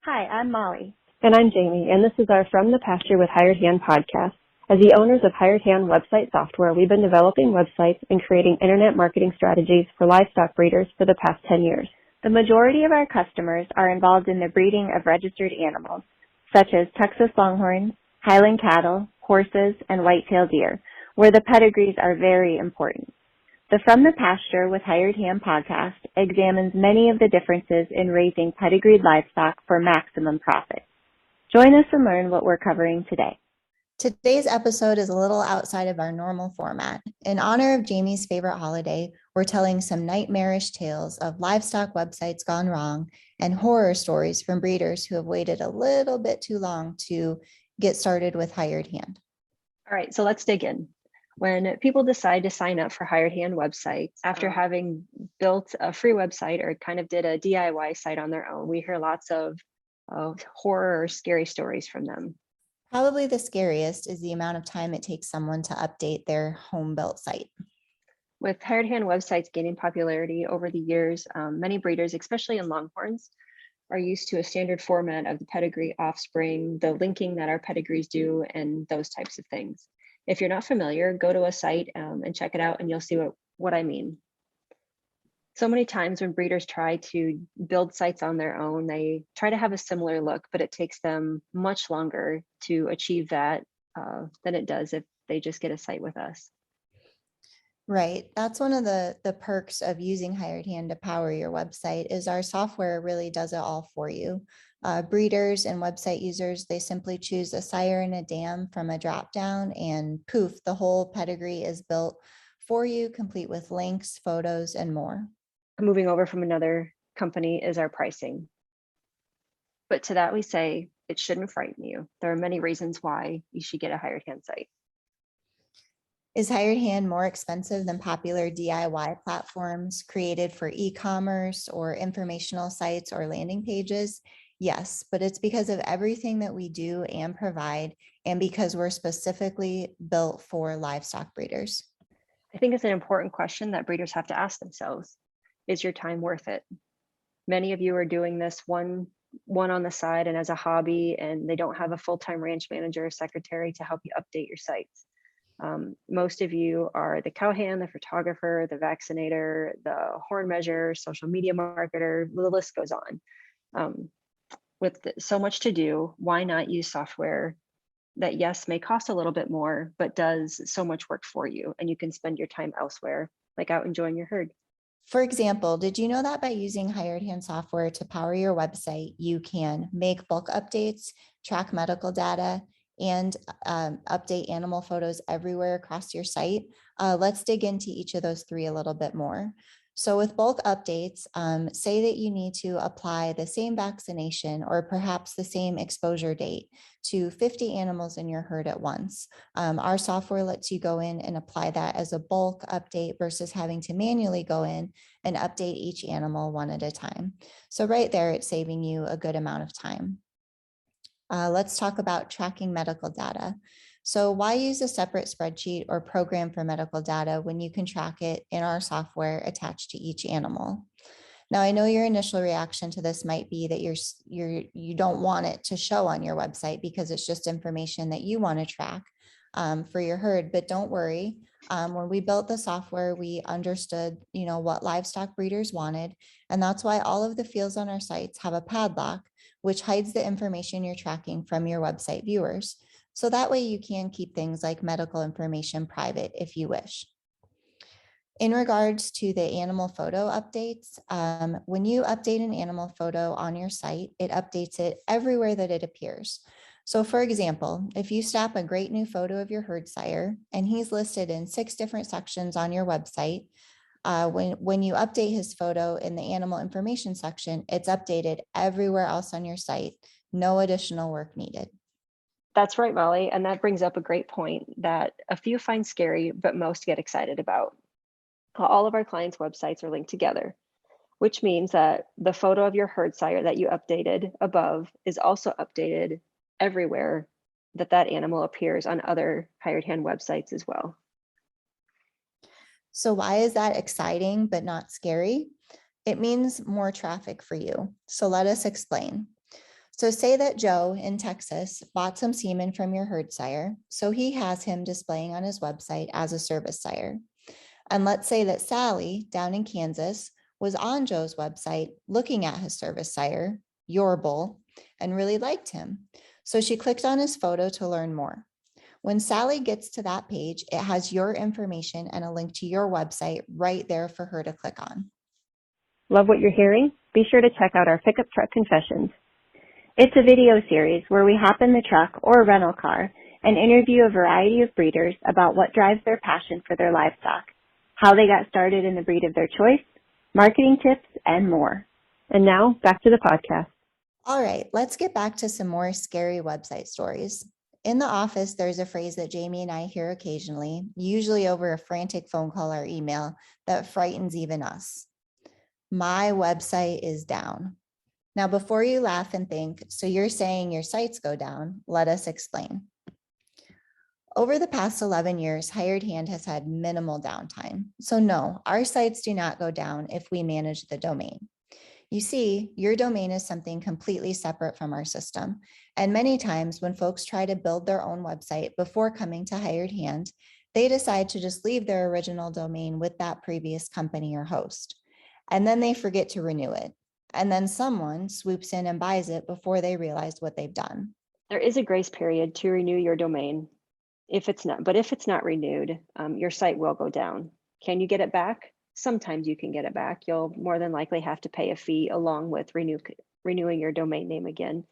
Hi, I'm Molly. And I'm Jamie, and this is our From the Pasture with Hired Hand podcast. As the owners of Hired Hand website software, we've been developing websites and creating internet marketing strategies for livestock breeders for the past 10 years. The majority of our customers are involved in the breeding of registered animals, such as Texas Longhorns, Highland cattle, horses, and white-tailed deer, where the pedigrees are very important. The From the Pasture with Hired Hand podcast examines many of the differences in raising pedigreed livestock for maximum profit. Join us and learn what we're covering today. Today's episode is a little outside of our normal format. In honor of Jamie's favorite holiday, we're telling some nightmarish tales of livestock websites gone wrong and horror stories from breeders who have waited a little bit too long to get started with Hired Hand. All right, so let's dig in. When people decide to sign up for Hired Hand websites after having built a free website or kind of did a DIY site on their own, we hear lots of horror or scary stories from them. Probably the scariest is the amount of time it takes someone to update their home-built site. With Hired Hand websites gaining popularity over the years, many breeders, especially in Longhorns, are used to a standard format of the pedigree offspring, the linking that our pedigrees do, and those types of things. If you're not familiar, go to a site and check it out and you'll see what I mean. So many times when breeders try to build sites on their own, they try to have a similar look, but it takes them much longer to achieve that than it does if they just get a site with us. Right. That's one of the perks of using Hired Hand to power your website is our software really does it all for you. Breeders and website users, they simply choose a sire and a dam from a drop down and poof, the whole pedigree is built for you, complete with links, photos, and more. Moving over from another company is our pricing. But to that we say, it shouldn't frighten you. There are many reasons why you should get a Hired Hand site. Is Hired Hand more expensive than popular DIY platforms created for e-commerce or informational sites or landing pages? Yes, but it's because of everything that we do and provide, and because we're specifically built for livestock breeders. I think it's an important question that breeders have to ask themselves. Is your time worth it? Many of you are doing this one on the side and as a hobby, and they don't have a full-time ranch manager or secretary to help you update your sites. Most of you are the cowhand, the photographer, the vaccinator, the horn measure, social media marketer, the list goes on. With so much to do, why not use software that, yes, may cost a little bit more, but does so much work for you, and you can spend your time elsewhere, like out enjoying your herd. For example, did you know that by using Hired Hand software to power your website, you can make bulk updates, track medical data, and update animal photos everywhere across your site? Let's dig into each of those three a little bit more. So with bulk updates, say that you need to apply the same vaccination or perhaps the same exposure date to 50 animals in your herd at once. Our software lets you go in and apply that as a bulk update versus having to manually go in and update each animal one at a time. So right there, it's saving you a good amount of time. Let's talk about tracking medical data. So why use a separate spreadsheet or program for medical data when you can track it in our software attached to each animal? Now, I know your initial reaction to this might be that you don't want it to show on your website because it's just information that you want to track for your herd, but don't worry. When we built the software, we understood, what livestock breeders wanted, and that's why all of the fields on our sites have a padlock, which hides the information you're tracking from your website viewers. So that way you can keep things like medical information private if you wish. In regards to the animal photo updates, when you update an animal photo on your site, it updates it everywhere that it appears. So for example, if you snap a great new photo of your herd sire and he's listed in 6 different sections on your website, when you update his photo in the animal information section, it's updated everywhere else on your site. No additional work needed. That's right, Molly. And that brings up a great point that a few find scary, but most get excited about. All of our clients' websites are linked together, which means that the photo of your herd sire that you updated above is also updated everywhere that animal appears on other Hired Hand websites as well. So why is that exciting but not scary? It means more traffic for you. So let us explain. So say that Joe in Texas bought some semen from your herd sire, so he has him displaying on his website as a service sire. And let's say that Sally down in Kansas was on Joe's website looking at his service sire, your bull, and really liked him. So she clicked on his photo to learn more. When Sally gets to that page, it has your information and a link to your website right there for her to click on. Love what you're hearing? Be sure to check out our Pickup Truck Confessions. It's a video series where we hop in the truck or rental car and interview a variety of breeders about what drives their passion for their livestock, how they got started in the breed of their choice, marketing tips, and more. And now, back to the podcast. All right, let's get back to some more scary website stories. In the office, there's a phrase that Jamie and I hear occasionally, usually over a frantic phone call or email, that frightens even us. My website is down. Now, before you laugh and think, so you're saying your sites go down, let us explain. Over the past 11 years, Hired Hand has had minimal downtime. So no, our sites do not go down if we manage the domain. You see, your domain is something completely separate from our system. And many times when folks try to build their own website before coming to Hired Hand, they decide to just leave their original domain with that previous company or host. And then they forget to renew it. And then someone swoops in and buys it before they realize what they've done. There is a grace period to renew your domain. If it's not renewed, your site will go down. Can you get it back? Sometimes you can get it back. You'll more than likely have to pay a fee along with renewing your domain name again.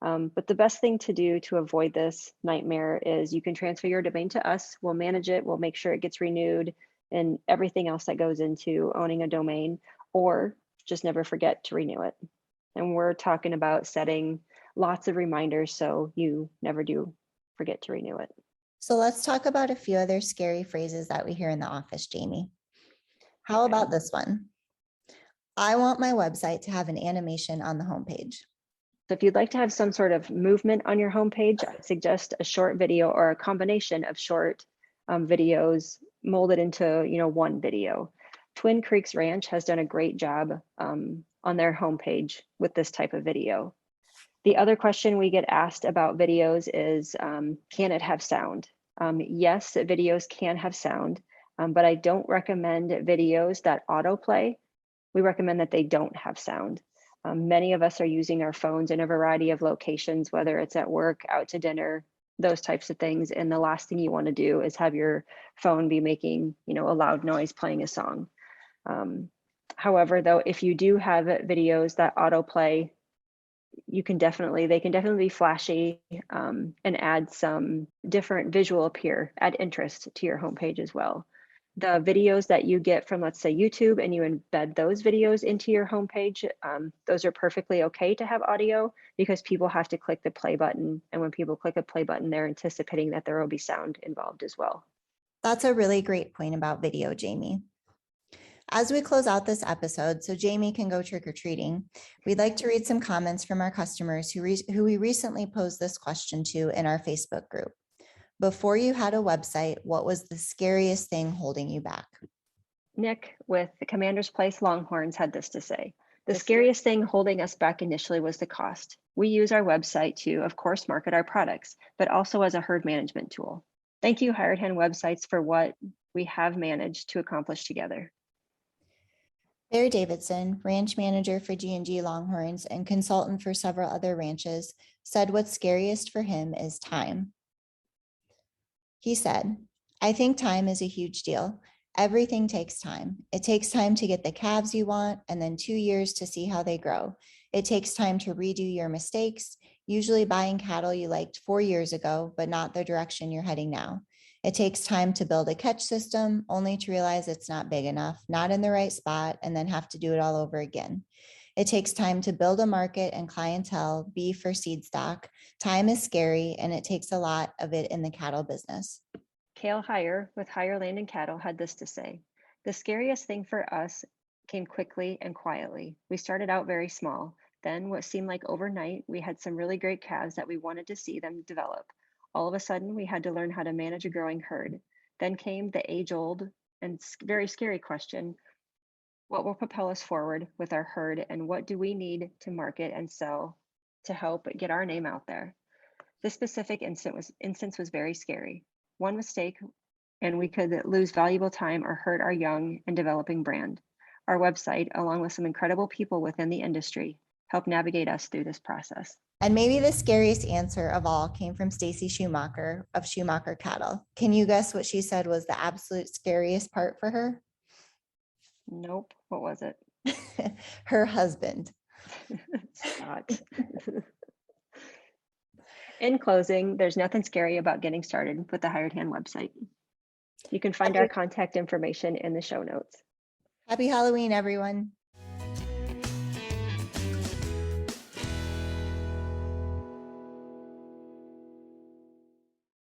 But the best thing to do to avoid this nightmare is you can transfer your domain to us. We'll manage it. We'll make sure it gets renewed and everything else that goes into owning a domain, or just never forget to renew it. And we're talking about setting lots of reminders so you never do forget to renew it. So let's talk about a few other scary phrases that we hear in the office, Jamie. How Okay. about this one? I want my website to have an animation on the homepage. So if you'd like to have some sort of movement on your homepage, I'd suggest a short video or a combination of short videos molded into one video. Twin Creeks Ranch has done a great job on their homepage with this type of video. The other question we get asked about videos is, can it have sound? Yes, videos can have sound, but I don't recommend videos that autoplay. We recommend that they don't have sound. Many of us are using our phones in a variety of locations, whether it's at work, out to dinner, those types of things. And the last thing you want to do is have your phone be making, a loud noise playing a song. However, though, if you do have videos that autoplay, they can definitely be flashy and add some different visual appear, add interest to your homepage as well. The videos that you get from, let's say, YouTube, and you embed those videos into your homepage, those are perfectly okay to have audio because people have to click the play button. And when people click a play button, they're anticipating that there will be sound involved as well. That's a really great point about video, Jamie. As we close out this episode, so Jamie can go trick-or-treating, we'd like to read some comments from our customers who we recently posed this question to in our Facebook group. Before you had a website, what was the scariest thing holding you back? Nick with the Commander's Place Longhorns had this to say. The scariest thing holding us back initially was the cost. We use our website to, of course, market our products, but also as a herd management tool. Thank you, Hired Hand Websites, for what we have managed to accomplish together. Barry Davidson, ranch manager for G&G Longhorns and consultant for several other ranches, said what's scariest for him is time. He said, I think time is a huge deal. Everything takes time. It takes time to get the calves you want and then 2 years to see how they grow. It takes time to redo your mistakes, usually buying cattle you liked 4 years ago, but not the direction you're heading now. It takes time to build a catch system, only to realize it's not big enough, not in the right spot, and then have to do it all over again. It takes time to build a market and clientele, beef or seed stock. Time is scary, and it takes a lot of it in the cattle business. Cale Heyer with Higher Land and Cattle had this to say. The scariest thing for us came quickly and quietly. We started out very small. Then what seemed like overnight, we had some really great calves that we wanted to see them develop. All of a sudden, we had to learn how to manage a growing herd. Then came the age-old and very scary question, what will propel us forward with our herd, and what do we need to market and sell to help get our name out there. This specific instance was very scary. One mistake and we could lose valuable time or hurt our young and developing brand. Our website, along with some incredible people within the industry, helped navigate us through this process. And maybe the scariest answer of all came from Stacy Schumacher of Schumacher Cattle. Can you guess what she said was the absolute scariest part for her? Nope. What was it? Her husband. Scott. In closing, there's nothing scary about getting started with the Hired Hand website. You can find our contact information in the show notes. Happy Halloween, everyone.